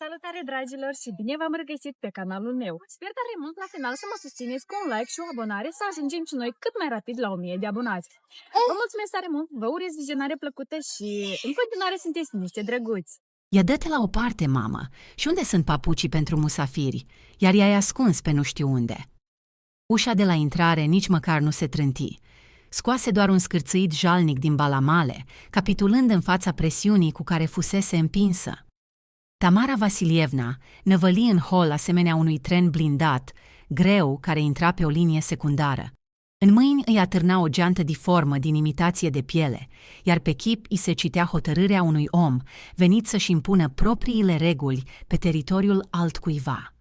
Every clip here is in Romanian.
Salutare, dragilor, și bine v-am regăsit pe canalul meu. Sper tare mult la final să mă susțineți cu un like și o abonare să ajungem și noi cât mai rapid la 1000 de abonați. Vă mulțumesc tare mult, vă urez vizionare plăcută și în continuare sunteți niște drăguți. Ia dă-te la o parte, mamă. Și unde sunt papucii pentru musafiri? Iar i-ai ascuns pe nu știu unde. Ușa de la intrare nici măcar nu se trânti. Scoase doar un scârțâit jalnic din balamale, capitulând în fața presiunii cu care fusese împinsă. Tamara Vasilievna năvăli în hol asemenea unui tren blindat, greu, care intra pe o linie secundară. În mâini îi atârna o geantă diformă din imitație de piele, iar pe chip îi se citea hotărârea unui om venit să-și impună propriile reguli pe teritoriul altcuiva.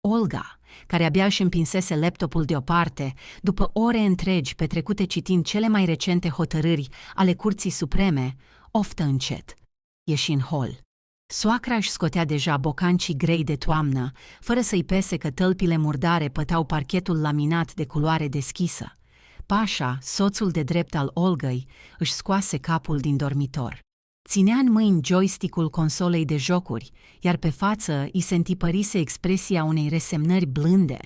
Olga, care abia își împinsese laptopul deoparte, după ore întregi petrecute citind cele mai recente hotărâri ale Curții Supreme, oftă încet. Ieși în hol. Soacra își scotea deja bocancii grei de toamnă, fără să-i pese că tălpile murdare pătau parchetul laminat de culoare deschisă. Pașa, soțul de drept al Olgăi, își scoase capul din dormitor. Ținea în mâini joystick-ul consolei de jocuri, iar pe față îi se întipărise expresia unei resemnări blânde.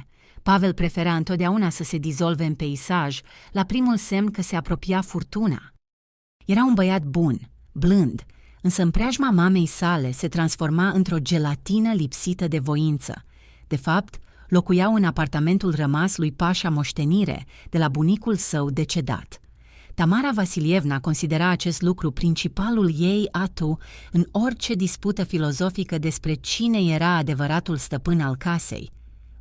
Pavel prefera întotdeauna să se dizolve în peisaj, la primul semn că se apropia furtuna. Era un băiat bun, blând, însă în preajma mamei sale se transforma într-o gelatină lipsită de voință. De fapt, locuiau în apartamentul rămas lui Pașa moștenire de la bunicul său decedat. Tamara Vasilievna considera acest lucru principalul ei atu în orice dispută filozofică despre cine era adevăratul stăpân al casei.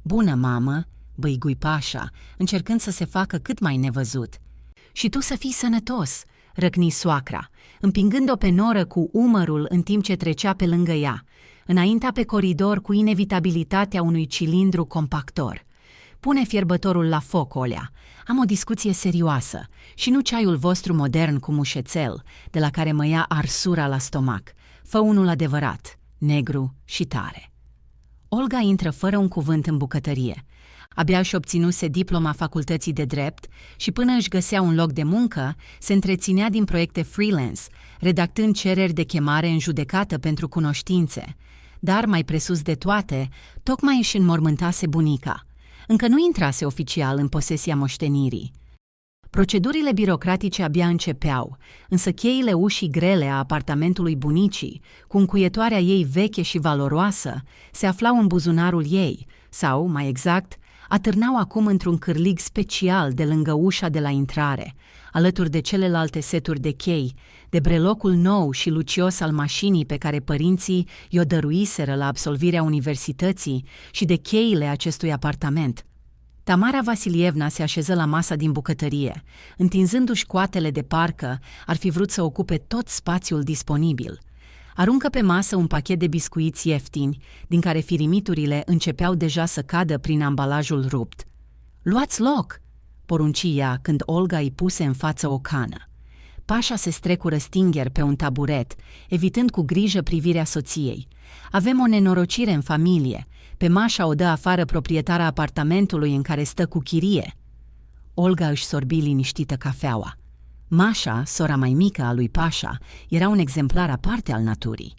"Bună, mamă!" băigui Pașa, încercând să se facă cât mai nevăzut. "Și tu să fii sănătos!" răcni soacra, împingând-o pe noră cu umărul în timp ce trecea pe lângă ea, înaintea pe coridor cu inevitabilitatea unui cilindru compactor. "Pune fierbătorul la foc, Olea. Am o discuție serioasă și nu ceaiul vostru modern cu mușețel, de la care mă ia arsura la stomac. Fă unul adevărat, negru și tare." Olga intră fără un cuvânt în bucătărie. Abia își obținuse diploma facultății de drept și până își găsea un loc de muncă, se întreținea din proiecte freelance, redactând cereri de chemare în judecată pentru cunoștințe. Dar, mai presus de toate, tocmai își înmormântase bunica. Încă nu intrase oficial în posesia moștenirii. Procedurile birocratice abia începeau, însă cheile ușii grele a apartamentului bunicii, cu încuietoarea ei veche și valoroasă, se aflau în buzunarul ei, sau, mai exact, atârnau acum într-un cârlig special de lângă ușa de la intrare, alături de celelalte seturi de chei, de brelocul nou și lucios al mașinii pe care părinții i-o dăruiseră la absolvirea universității și de cheile acestui apartament. Tamara Vasilievna se așeză la masa din bucătărie, întinzându-și coatele de parcă ar fi vrut să ocupe tot spațiul disponibil. Aruncă pe masă un pachet de biscuiți ieftini, din care firimiturile începeau deja să cadă prin ambalajul rupt. "Luați loc!" porunci ea când Olga îi puse în față o cană. Pașa se strecură stingher pe un taburet, evitând cu grijă privirea soției. "Avem o nenorocire în familie. Pe Mașa o dă afară proprietara apartamentului în care stă cu chirie." Olga își sorbi liniștită cafeaua. Mașa, sora mai mică a lui Pașa, era un exemplar aparte al naturii.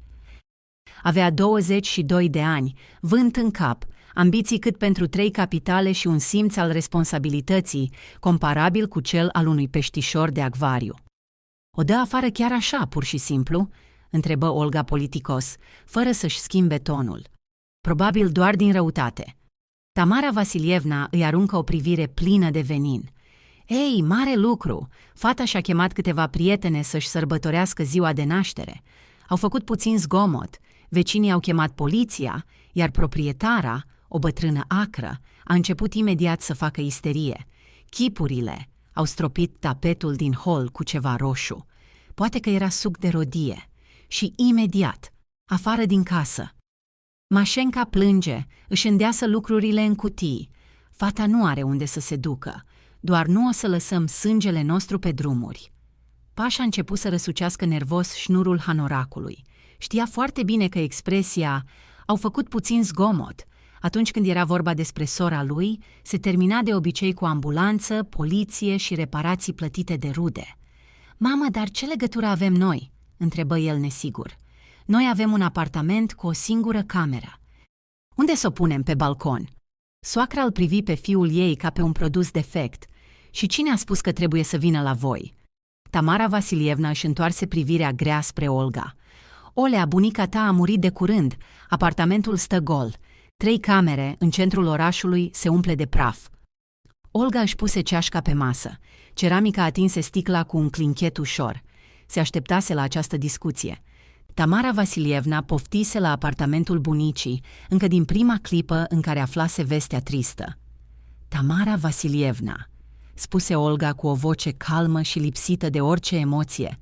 Avea 22 de ani, vânt în cap, ambiții cât pentru 3 capitale și un simț al responsabilității, comparabil cu cel al unui peștișor de acvariu. "O dă afară chiar așa, pur și simplu?" întrebă Olga politicos, fără să-și schimbe tonul. "Probabil doar din răutate." Tamara Vasilievna îi aruncă o privire plină de venin. "Ei, mare lucru! Fata și-a chemat câteva prietene să-și sărbătorească ziua de naștere. Au făcut puțin zgomot, vecinii au chemat poliția, iar proprietara, o bătrână acră, a început imediat să facă isterie. Chipurile au stropit tapetul din hol cu ceva roșu. Poate că era suc de rodie. Și imediat, afară din casă. Mașenca plânge, își îndeasă lucrurile în cutii. Fata nu are unde să se ducă. Doar nu o să lăsăm sângele nostru pe drumuri." Pașa a început să răsucească nervos șnurul hanoracului. Știa foarte bine că expresia "au făcut puțin zgomot" atunci când era vorba despre sora lui, se termina de obicei cu ambulanță, poliție și reparații plătite de rude. "Mamă, dar ce legătură avem noi?" întrebă el nesigur. Noi avem un apartament cu o singură cameră. Unde să o punem pe balcon?" Soacra îl privi pe fiul ei ca pe un produs defect. Și cine a spus că trebuie să vină la voi?" Tamara Vasilievna își întoarse privirea grea spre Olga. Olea, bunica ta a murit de curând. Apartamentul stă gol. 3 camere în centrul orașului se umple de praf. Olga își puse ceașca pe masă. Ceramica atinse sticla cu un clinchet ușor. Se așteptase la această discuție. Tamara Vasilievna poftise la apartamentul bunicii, încă din prima clipă în care aflase vestea tristă. Tamara Vasilievna, spuse Olga cu o voce calmă și lipsită de orice emoție.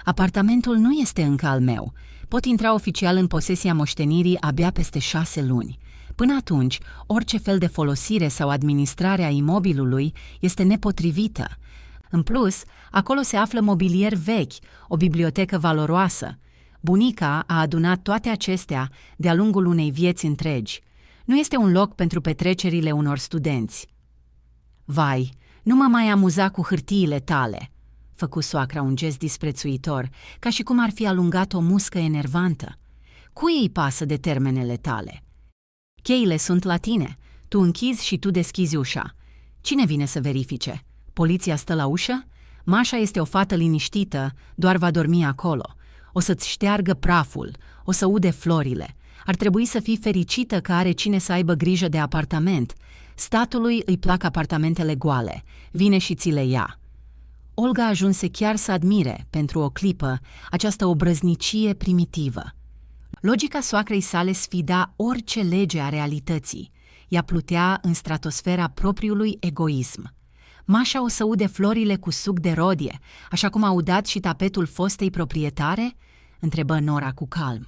Apartamentul nu este încă al meu. Pot intra oficial în posesia moștenirii abia peste 6 luni. Până atunci, orice fel de folosire sau administrare a imobilului este nepotrivită. În plus, acolo se află mobilier vechi, o bibliotecă valoroasă. Bunica a adunat toate acestea de-a lungul unei vieți întregi. Nu este un loc pentru petrecerile unor studenți. Vai, nu mă mai amuza cu hârtiile tale, făcu soacra un gest disprețuitor, ca și cum ar fi alungat o muscă enervantă. Cui îi pasă de termenele tale? Cheile sunt la tine. Tu închizi și tu deschizi ușa. Cine vine să verifice? Poliția stă la ușă? Mașa este o fată liniștită, doar va dormi acolo. O să-ți șteargă praful, o să ude florile. Ar trebui să fii fericită că are cine să aibă grijă de apartament. Statului îi plac apartamentele goale. Vine și ți le ia. Olga ajunse chiar să admire, pentru o clipă, această obrăznicie primitivă. Logica soacrei sale sfida orice lege a realității. Ea plutea în stratosfera propriului egoism. Mașa o să ude florile cu suc de rodie, așa cum a udat și tapetul fostei proprietare? Întrebă Nora cu calm.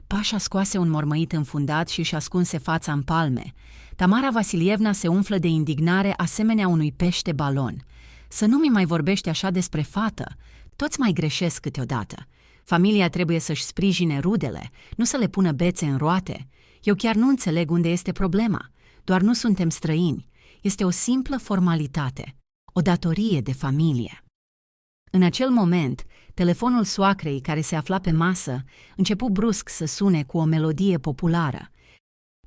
Pașa scoase un mormăit înfundat și își ascunse fața în palme. Tamara Vasilievna se umflă de indignare asemenea unui pește balon. Să nu mi mai vorbești așa despre fată. Toți mai greșesc câteodată. Familia trebuie să-și sprijine rudele, nu să le pună bețe în roate. Eu chiar nu înțeleg unde este problema. Doar nu suntem străini. Este o simplă formalitate, o datorie de familie. În acel moment, telefonul soacrei, care se afla pe masă, începu brusc să sune cu o melodie populară.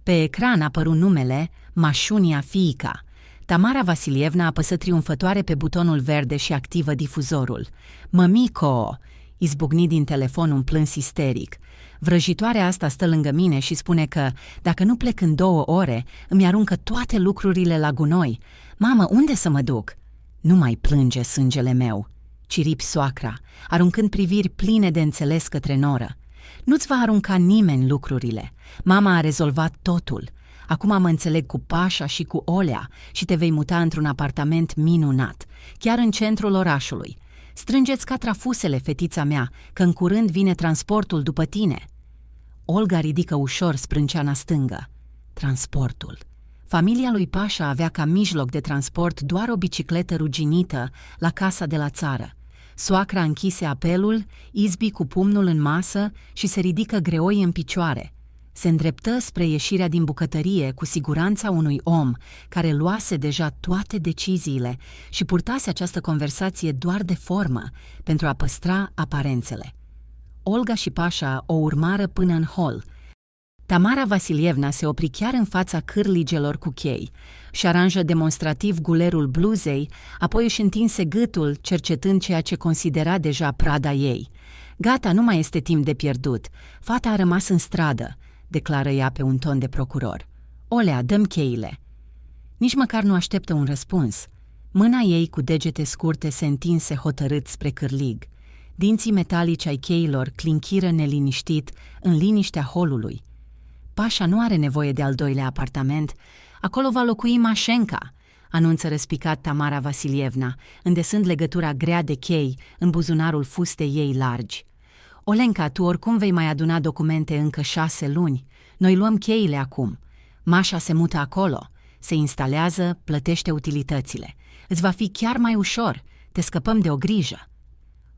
Pe ecran apăru numele Mașunia Fiica. Tamara Vasilievna apăsă triumfătoare pe butonul verde și activă difuzorul. Mămico! Izbucni din telefon un plâns isteric. Vrăjitoarea asta stă lângă mine și spune că, dacă nu plec în 2 ore, îmi aruncă toate lucrurile la gunoi. Mamă, unde să mă duc? Nu mai plânge sângele meu, ciripi soacra, aruncând priviri pline de înțeles către Noră. Nu-ți va arunca nimeni lucrurile. Mama a rezolvat totul. Acum mă înțeleg cu Pașa și cu Olea și te vei muta într-un apartament minunat, chiar în centrul orașului. Strângeți catrafusele, fetița mea, că în curând vine transportul după tine. Olga ridică ușor sprânceana stângă. Transportul. Familia lui Pașa avea ca mijloc de transport doar o bicicletă ruginită la casa de la țară. Soacra închise apelul, izbi cu pumnul în masă și se ridică greoi în picioare. Se îndreptă spre ieșirea din bucătărie cu siguranța unui om care luase deja toate deciziile și purtase această conversație doar de formă, pentru a păstra aparențele. Olga și Pașa o urmară până în hol. Tamara Vasilievna se opri chiar în fața cârligelor cu chei și aranjă demonstrativ gulerul bluzei, apoi își întinse gâtul, cercetând ceea ce considera deja prada ei. Gata, nu mai este timp de pierdut. Fata a rămas în stradă, declară ea pe un ton de procuror. Olea, dăm cheile. Nici măcar nu așteptă un răspuns. Mâna ei cu degete scurte se întinse hotărât spre cârlig. Dinții metalici ai cheilor clinchiră neliniștit în liniștea holului. Pașa nu are nevoie de al 2-lea apartament. Acolo va locui Mașenca, anunță răspicat Tamara Vasilievna, îndesând legătura grea de chei în buzunarul fustei ei largi. Olenca, tu oricum vei mai aduna documente încă 6 luni. Noi luăm cheile acum. Mașa se mută acolo, se instalează, plătește utilitățile. Îți va fi chiar mai ușor, te scăpăm de o grijă.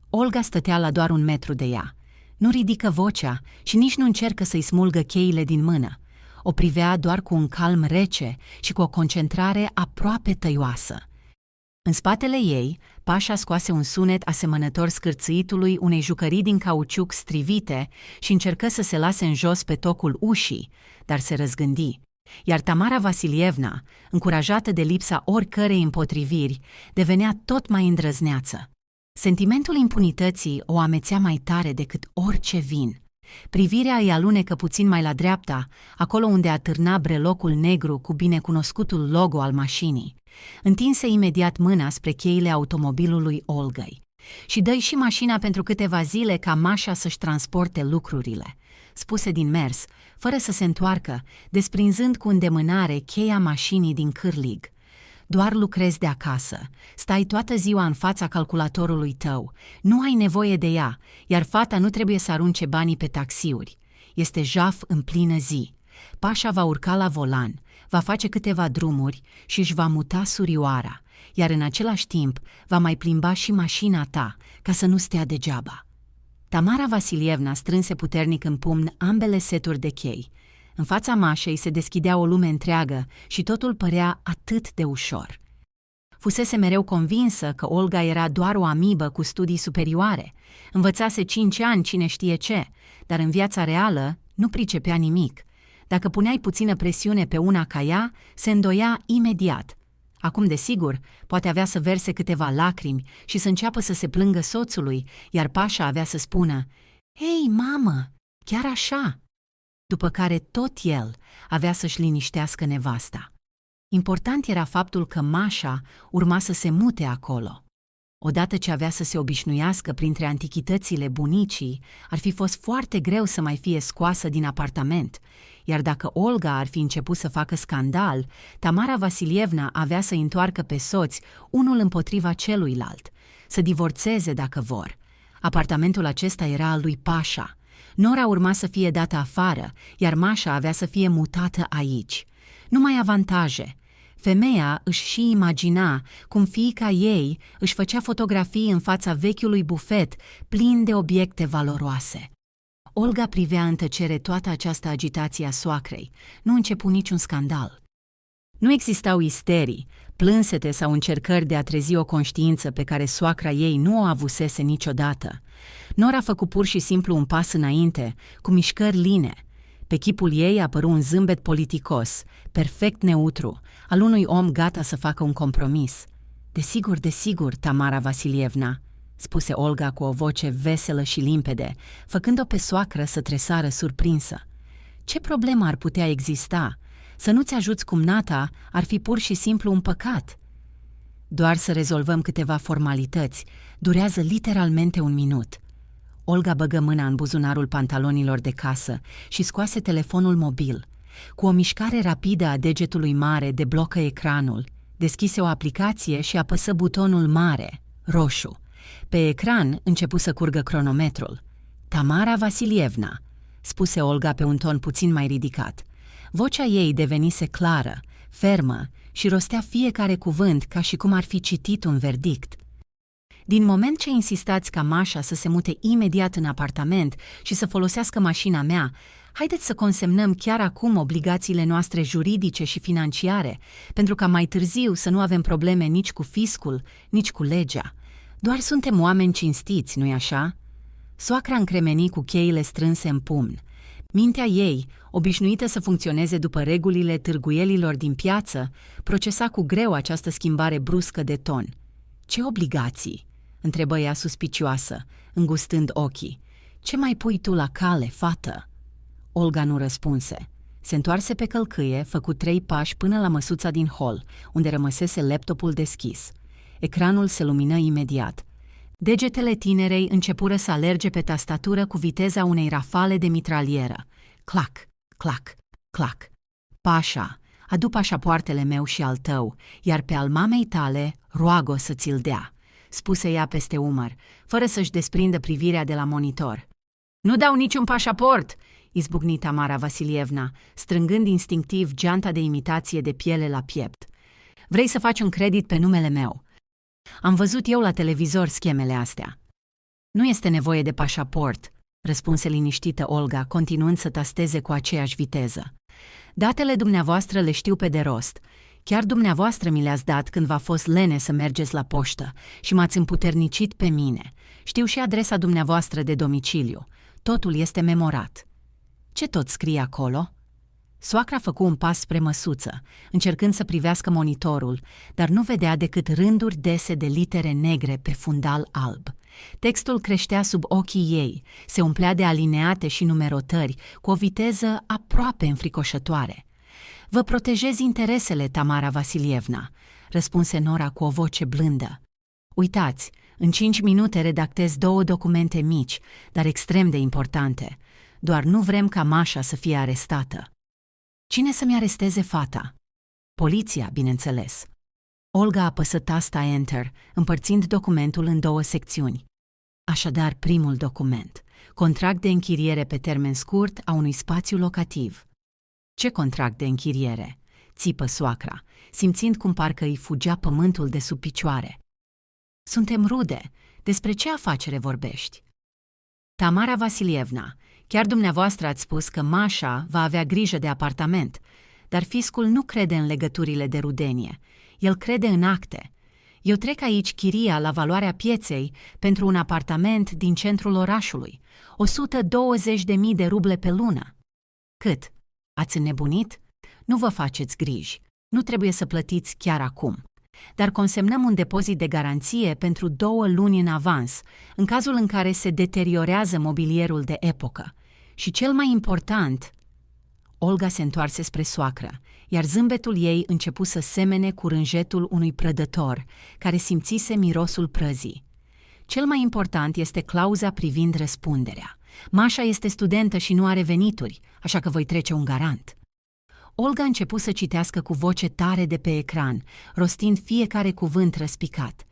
Olga stătea la doar 1 metru de ea. Nu ridică vocea și nici nu încercă să-i smulgă cheile din mână. O privea doar cu un calm rece și cu o concentrare aproape tăioasă. În spatele ei, Pașa scoase un sunet asemănător scârțâitului unei jucării din cauciuc strivite și încercă să se lase în jos pe tocul ușii, dar se răzgândi. Iar Tamara Vasilievna, încurajată de lipsa oricărei împotriviri, devenea tot mai îndrăzneață. Sentimentul impunității o amețea mai tare decât orice vin. Privirea îi alunecă puțin mai la dreapta, acolo unde atârna brelocul negru cu binecunoscutul logo al mașinii. Întinse imediat mâna spre cheile automobilului Olgăi. Și dă-i și mașina pentru câteva zile ca Mașa să-și transporte lucrurile, spuse din mers, fără să se întoarcă, desprinzând cu îndemânare cheia mașinii din cârlig. Doar lucrezi de acasă, stai toată ziua în fața calculatorului tău, nu ai nevoie de ea, iar fata nu trebuie să arunce banii pe taxiuri. Este jaf în plină zi. Pașa va urca la volan, va face câteva drumuri și își va muta surioara, iar în același timp va mai plimba și mașina ta, ca să nu stea degeaba. Tamara Vasilievna strânse puternic în pumn ambele seturi de chei. În fața Mașei se deschidea o lume întreagă și totul părea atât de ușor. Fusese mereu convinsă că Olga era doar o amibă cu studii superioare. Învățase 5 ani cine știe ce, dar în viața reală nu pricepea nimic. Dacă puneai puțină presiune pe una ca ea, se îndoia imediat. Acum, desigur, poate avea să verse câteva lacrimi și să înceapă să se plângă soțului, iar Pașa avea să spună: „Ei, mamă, chiar așa?” După care tot el avea să-și liniștească nevasta. Important era faptul că Mașa urma să se mute acolo. Odată ce avea să se obișnuiască printre antichitățile bunicii, ar fi fost foarte greu să mai fie scoasă din apartament, iar dacă Olga ar fi început să facă scandal, Tamara Vasilievna avea să întoarcă pe soți unul împotriva celuilalt, să divorțeze dacă vor. Apartamentul acesta era al lui Pașa. Nora urma să fie dată afară, iar Mașa avea să fie mutată aici. Numai avantaje. Femeia își și imagina cum fiica ei își făcea fotografii în fața vechiului bufet plin de obiecte valoroase. Olga privea în tăcere toată această agitație a soacrei. Nu începu niciun scandal. Nu existau isterii, plânsete sau încercări de a trezi o conștiință pe care soacra ei nu o avusese niciodată. Nora făcu pur și simplu un pas înainte, cu mișcări line. Pe chipul ei apăru un zâmbet politicos, perfect neutru, al unui om gata să facă un compromis. Desigur, Tamara Vasilievna," spuse Olga cu o voce veselă și limpede, făcând-o pe soacră să tresară surprinsă. Ce problemă ar putea exista? Să nu-ți ajuți cumnata ar fi pur și simplu un păcat. Doar să rezolvăm câteva formalități. Durează literalmente 1 minut. Olga băgă mâna în buzunarul pantalonilor de casă și scoase telefonul mobil. Cu o mișcare rapidă a degetului mare deblocă ecranul, deschise o aplicație și apăsă butonul mare, roșu. Pe ecran începu să curgă cronometrul. „Tamara Vasilievna," spuse Olga pe un ton puțin mai ridicat. Vocea ei devenise clară, fermă și rostea fiecare cuvânt ca și cum ar fi citit un verdict. „Din moment ce insistați ca Mașa să se mute imediat în apartament și să folosească mașina mea, haideți să consemnăm chiar acum obligațiile noastre juridice și financiare, pentru ca mai târziu să nu avem probleme nici cu fiscul, nici cu legea. Doar suntem oameni cinstiți, nu-i așa?" Soacra încremeni cu cheile strânse în pumn. Mintea ei, obișnuită să funcționeze după regulile târguielilor din piață, procesa cu greu această schimbare bruscă de ton. „Ce obligații?" întrebă ea suspicioasă, îngustând ochii. „Ce mai pui tu la cale, fată?" Olga nu răspunse. Se întoarse pe călcâie, făcu 3 pași până la măsuța din hol, unde rămăsese laptopul deschis. Ecranul se lumină imediat. Degetele tinerei începură să alerge pe tastatură cu viteza unei rafale de mitralieră. Clac, clac, clac. „Pașa, adu pașapoartele meu și al tău, iar pe al mamei tale roagă să ți-l dea," spuse ea peste umăr, fără să-și desprindă privirea de la monitor. „Nu dau niciun pașaport!" izbucni Tamara Vasilievna, strângând instinctiv geanta de imitație de piele la piept. „Vrei să faci un credit pe numele meu? Am văzut eu la televizor schemele astea." „Nu este nevoie de pașaport," răspunse liniștită Olga, continuând să tasteze cu aceeași viteză. „Datele dumneavoastră le știu pe de rost. Chiar dumneavoastră mi le-ați dat când v-a fost lene să mergeți la poștă și m-ați împuternicit pe mine. Știu și adresa dumneavoastră de domiciliu. Totul este memorat. Ce tot scrie acolo?" Soacra făcu un pas spre măsuță, încercând să privească monitorul, dar nu vedea decât rânduri dese de litere negre pe fundal alb. Textul creștea sub ochii ei, se umplea de alineate și numerotări, cu o viteză aproape înfricoșătoare. "Vă protejez interesele, Tamara Vasilievna," răspunse Nora cu o voce blândă. "Uitați, în 5 minute redactez 2 documente mici, dar extrem de importante. Doar nu vrem ca Mașa să fie arestată." "Cine să-mi aresteze fata?" "Poliția, bineînțeles." Olga apăsă tasta Enter, împărțind documentul în 2 secțiuni. Așadar, primul document, contract de închiriere pe termen scurt a unui spațiu locativ. "Ce contract de închiriere?" țipă soacra, simțind cum parcă îi fugea pământul de sub picioare. "Suntem rude. Despre ce afacere vorbești?" "Tamara Vasilievna, chiar dumneavoastră ați spus că Mașa va avea grijă de apartament, dar fiscul nu crede în legăturile de rudenie. El crede în acte. Eu trec aici chiria la valoarea pieței pentru un apartament din centrul orașului, 120.000 de ruble pe lună." "Cât? Ați înnebunit? Nu vă faceți griji. Nu trebuie să plătiți chiar acum. Dar consemnăm un depozit de garanție pentru 2 luni în avans, în cazul în care se deteriorează mobilierul de epocă. Și cel mai important..." Olga se întoarse spre soacră, iar zâmbetul ei începu să semene cu rânjetul unui prădător, care simțise mirosul prăzii. "Cel mai important este clauza privind răspunderea. Mașa este studentă și nu are venituri, așa că voi trece un garant." Olga începu să citească cu voce tare de pe ecran, rostind fiecare cuvânt răspicat.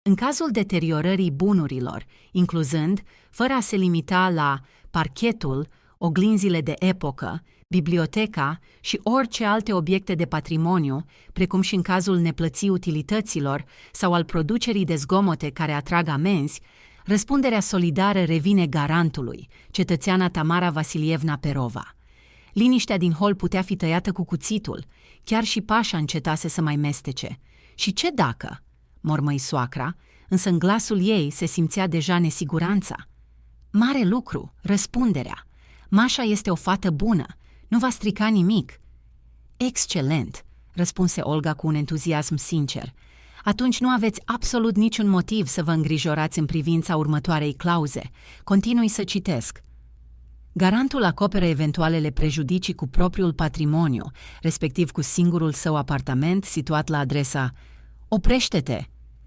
În cazul deteriorării bunurilor, incluzând, fără a se limita la parchetul, oglinzile de epocă, biblioteca și orice alte obiecte de patrimoniu, precum și în cazul neplății utilităților sau al producerii de zgomote care atrag amenzi, răspunderea solidară revine garantului, cetățeana Tamara Vasilievna Perova. Liniștea din hol putea fi tăiată cu cuțitul, chiar și Pașa încetase să mai mestece. "Și ce dacă?" mormăi soacra, însă în glasul ei se simțea deja nesiguranța. "Mare lucru, răspunderea. Mașa este o fată bună, nu va strica nimic." "Excelent," răspunse Olga cu un entuziasm sincer. "Atunci nu aveți absolut niciun motiv să vă îngrijorați în privința următoarei clauze. Continui să citesc. Garantul acoperă eventualele prejudicii cu propriul patrimoniu, respectiv cu singurul său apartament situat la adresa..." "Oprește-te!"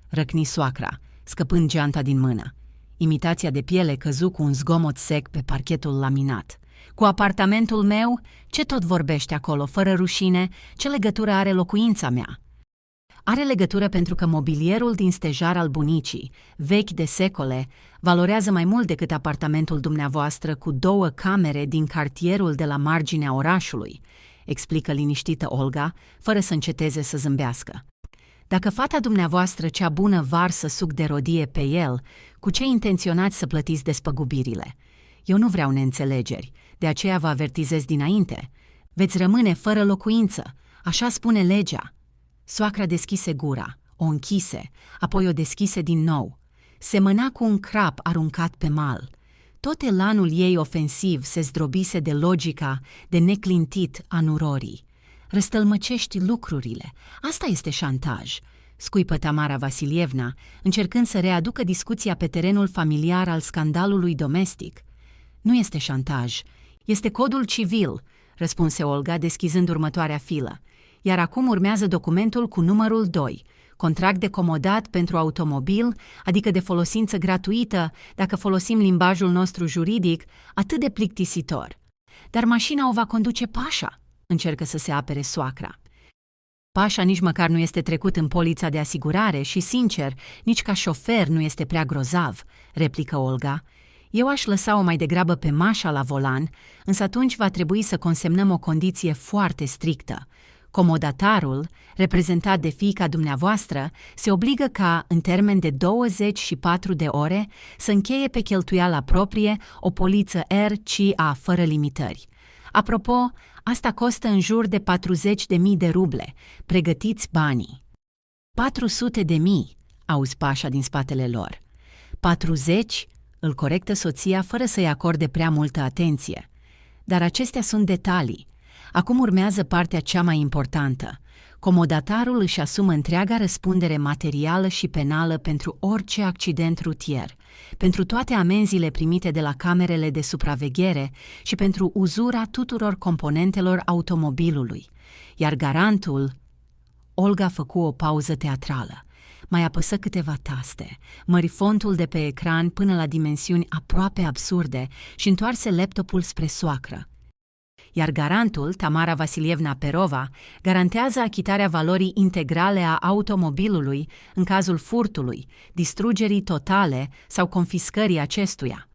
răcni soacra, scăpând geanta din mână. Imitația de piele căzu cu un zgomot sec pe parchetul laminat. "Cu apartamentul meu? Ce tot vorbești acolo, fără rușine? Ce legătură are locuința mea?" "Are legătură pentru că mobilierul din stejar al bunicii, vechi de secole, valorează mai mult decât apartamentul dumneavoastră cu 2 camere din cartierul de la marginea orașului," explică liniștită Olga, fără să înceteze să zâmbească. "Dacă fata dumneavoastră cea bună varsă suc de rodie pe el, cu ce intenționați să plătiți despăgubirile? Eu nu vreau neînțelegeri, de aceea vă avertizez dinainte. Veți rămâne fără locuință, așa spune legea." Soacra deschise gura, o închise, apoi o deschise din nou. Semăna cu un crap aruncat pe mal. Tot elanul ei ofensiv se zdrobise de logica de neclintit a nurorii. "Răstălmăcești lucrurile, asta este șantaj," scuipă Tamara Vasilievna, încercând să readucă discuția pe terenul familiar al scandalului domestic. "Nu este șantaj, este codul civil," răspunse Olga, deschizând următoarea filă. "Iar acum urmează documentul cu numărul 2, contract de comodat pentru automobil, adică de folosință gratuită, dacă folosim limbajul nostru juridic, atât de plictisitor." "Dar mașina o va conduce Pașa," încercă să se apere soacra. "Pașa nici măcar nu este trecut în polița de asigurare și, sincer, nici ca șofer nu este prea grozav," replică Olga. "Eu aș lăsa-o mai degrabă pe Mașa la volan, însă atunci va trebui să consemnăm o condiție foarte strictă. Comodatarul, reprezentat de fiica dumneavoastră, se obligă ca, în termen de 24 de ore, să încheie pe cheltuiala proprie o poliță RCA fără limitări. Apropo, asta costă în jur de 40.000 de ruble. Pregătiți banii. 400.000, auzi Pașa din spatele lor. 40, îl corectă soția fără să-i acorde prea multă atenție. Dar acestea sunt detalii. Acum urmează partea cea mai importantă. Comodatarul își asumă întreaga răspundere materială și penală pentru orice accident rutier, pentru toate amenziile primite de la camerele de supraveghere și pentru uzura tuturor componentelor automobilului. Iar garantul... Olga făcu o pauză teatrală. Mai apăsă câteva taste, mări fontul de pe ecran până la dimensiuni aproape absurde și întoarse laptopul spre soacră. Iar garantul, Tamara Vasilievna Perova, garantează achitarea valorii integrale a automobilului în cazul furtului, distrugerii totale sau confiscării acestuia.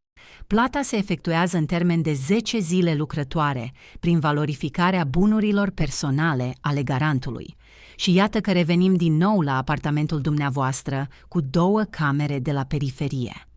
Plata se efectuează în termen de 10 zile lucrătoare, prin valorificarea bunurilor personale ale garantului. Și iată că revenim din nou la apartamentul dumneavoastră, cu 2 camere de la periferie.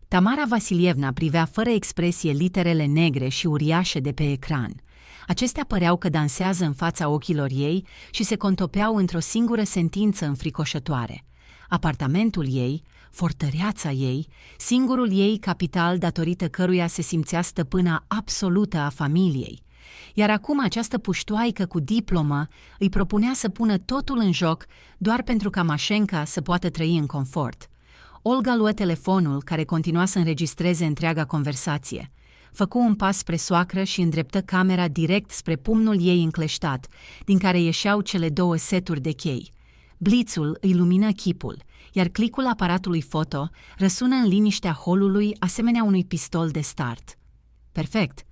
Tamara Vasilievna privea fără expresie literele negre și uriașe de pe ecran. Acestea păreau că dansează în fața ochilor ei și se contopeau într-o singură sentință înfricoșătoare. Apartamentul ei, fortăreața ei, singurul ei capital datorită căruia se simțea stăpâna absolută a familiei. Iar acum această puștoaică cu diplomă îi propunea să pună totul în joc doar pentru ca Mașenca să poată trăi în confort. Olga luă telefonul, care continua să înregistreze întreaga conversație. Făcu un pas spre soacră și îndreptă camera direct spre pumnul ei încleștat, din care ieșeau cele 2 seturi de chei. Blițul îi lumină chipul, iar clicul aparatului foto răsună în liniștea holului asemenea unui pistol de start. Perfect!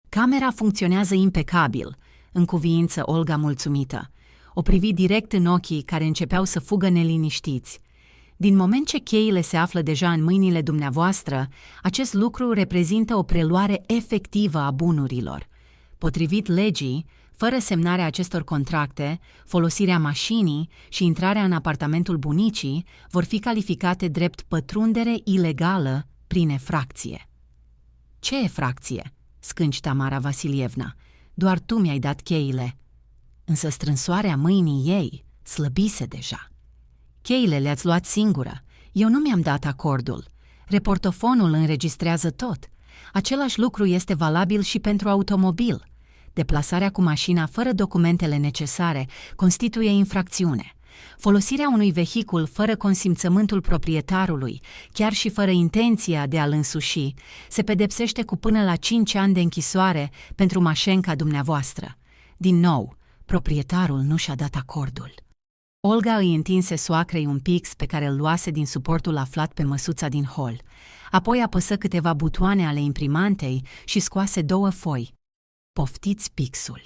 Camera funcționează impecabil, încuviință Olga mulțumită. O privi direct în ochii care începeau să fugă neliniștiți. Din moment ce cheile se află deja în mâinile dumneavoastră, acest lucru reprezintă o preluare efectivă a bunurilor. Potrivit legii, fără semnarea acestor contracte, folosirea mașinii și intrarea în apartamentul bunicii vor fi calificate drept pătrundere ilegală prin efracție. Ce efracție? Scânci Tamara Vasilievna. Doar tu mi-ai dat cheile. Însă strânsoarea mâinii ei slăbise deja. Cheile le-ați luat singură. Eu nu mi-am dat acordul. Reportofonul înregistrează tot. Același lucru este valabil și pentru automobil. Deplasarea cu mașina fără documentele necesare constituie infracțiune. Folosirea unui vehicul fără consimțământul proprietarului, chiar și fără intenția de a-l însuși, se pedepsește cu până la 5 ani de închisoare pentru Mașenca dumneavoastră. Din nou, proprietarul nu și-a dat acordul. Olga îi întinse soacrei un pix pe care îl luase din suportul aflat pe măsuța din hol. Apoi apăsă câteva butoane ale imprimantei și scoase 2 foi. Poftiți pixul.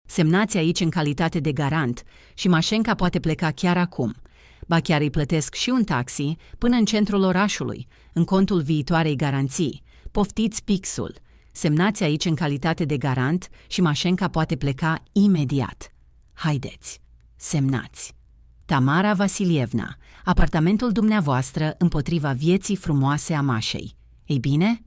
Semnați aici în calitate de garant și Mașenca poate pleca chiar acum. Ba chiar îi plătesc și un taxi până în centrul orașului, în contul viitoarei garanții. Poftiți pixul. Semnați aici în calitate de garant și Mașenca poate pleca imediat. Haideți, semnați. Tamara Vasilievna, apartamentul dumneavoastră împotriva vieții frumoase a Mașei. Ei bine?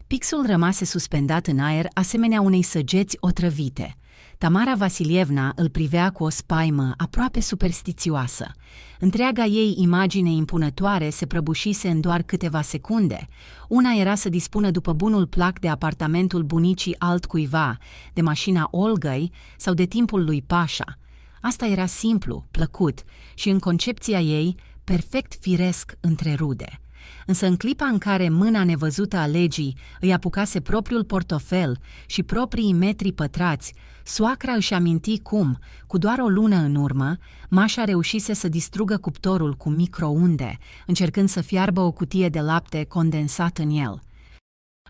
Pixul rămase suspendat în aer asemenea unei săgeți otrăvite. Tamara Vasilievna îl privea cu o spaimă aproape superstițioasă. Întreaga ei imagine impunătoare se prăbușise în doar câteva secunde. Una era să dispună după bunul plac de apartamentul bunicii altcuiva, de mașina Olgăi sau de timpul lui Pașa. Asta era simplu, plăcut și, în concepția ei, perfect firesc între rude. Însă în clipa în care mâna nevăzută a legii îi apucase propriul portofel și proprii metri pătrați, soacra își aminti cum, cu doar o lună în urmă, Mașa reușise să distrugă cuptorul cu microunde, încercând să fiarbă o cutie de lapte condensat în el.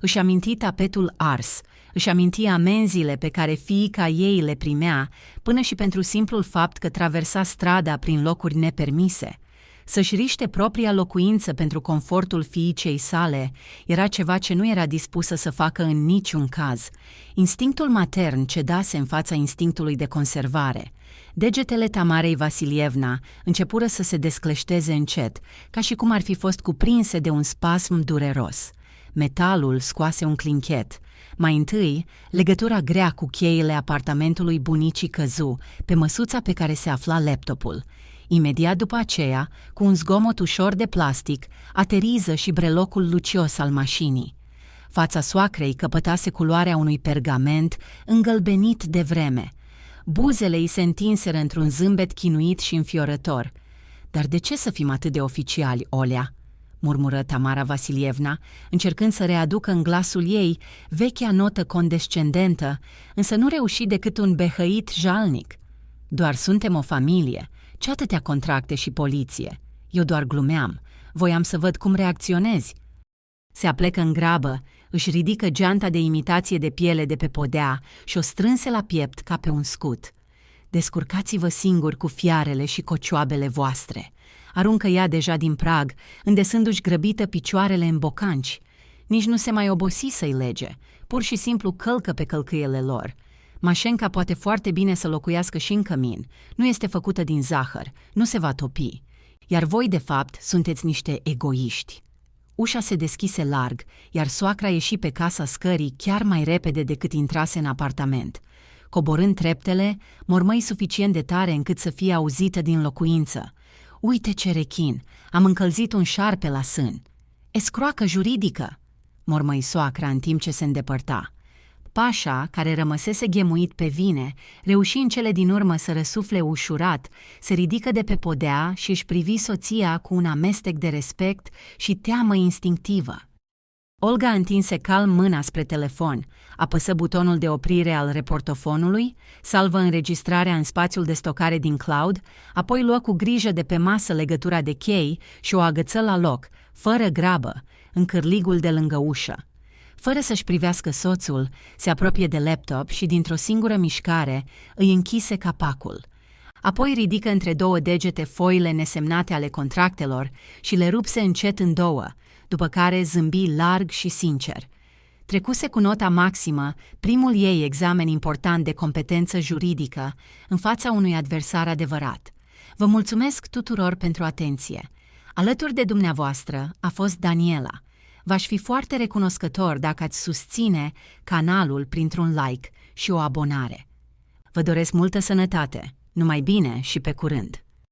Își aminti tapetul ars, își aminti amenziile pe care fiica ei le primea, până și pentru simplul fapt că traversa strada prin locuri nepermise. Să-și riște propria locuință pentru confortul fiicei sale era ceva ce nu era dispusă să facă în niciun caz. Instinctul matern cedase în fața instinctului de conservare. Degetele Tamarei Vasilievna începură să se descleșteze încet, ca și cum ar fi fost cuprinse de un spasm dureros. Metalul scoase un clinchet. Mai întâi, legătura grea cu cheile apartamentului bunicii căzu pe măsuța pe care se afla laptopul. Imediat după aceea, cu un zgomot ușor de plastic, ateriză și brelocul lucios al mașinii. Fața soacrei căpătase culoarea unui pergament îngălbenit de vreme. Buzele îi se întinseră într-un zâmbet chinuit și înfiorător. Dar de ce să fim atât de oficiali, Olea?" murmură Tamara Vasilievna, încercând să readucă în glasul ei vechea notă condescendentă, însă nu reuși decât un behăit jalnic. Doar suntem o familie, ce atâtea contracte și poliție. Eu doar glumeam, voiam să văd cum reacționezi." Se aplecă în grabă, își ridică geanta de imitație de piele de pe podea și o strânse la piept ca pe un scut. "Descurcați-vă singuri cu fiarele și cocioabele voastre," aruncă ea deja din prag, îndesându-și grăbită picioarele în bocanci. Nici nu se mai obosi să-i lege, pur și simplu călcă pe călcâiele lor. Mașenca poate foarte bine să locuiască și în cămin, nu este făcută din zahăr, nu se va topi. Iar voi, de fapt, sunteți niște egoiști. Ușa se deschise larg, iar soacra ieși pe casa scării chiar mai repede decât intrase în apartament. Coborând treptele, mormăi suficient de tare încât să fie auzită din locuință. "Uite ce rechin! Am încălzit un șarpe la sân." "Escroacă juridică!" mormăi soacra în timp ce se îndepărta. Pașa, care rămăsese ghemuit pe vine, reuși în cele din urmă să răsufle ușurat, se ridică de pe podea și își privi soția cu un amestec de respect și teamă instinctivă. Olga întinse calm mâna spre telefon, apăsă butonul de oprire al reportofonului, salvă înregistrarea în spațiul de stocare din cloud, apoi luă cu grijă de pe masă legătura de chei și o agăță la loc, fără grabă, în cârligul de lângă ușă. Fără să-și privească soțul, se apropie de laptop și, dintr-o singură mișcare, îi închise capacul. Apoi ridică între două degete foile nesemnate ale contractelor și le rupse încet în două, după care zâmbi larg și sincer. Trecuse cu nota maximă primul ei examen important de competență juridică în fața unui adversar adevărat. Vă mulțumesc tuturor pentru atenție. Alături de dumneavoastră a fost Daniela. V-aș fi foarte recunoscător dacă ați susține canalul printr-un like și o abonare. Vă doresc multă sănătate, numai bine și pe curând!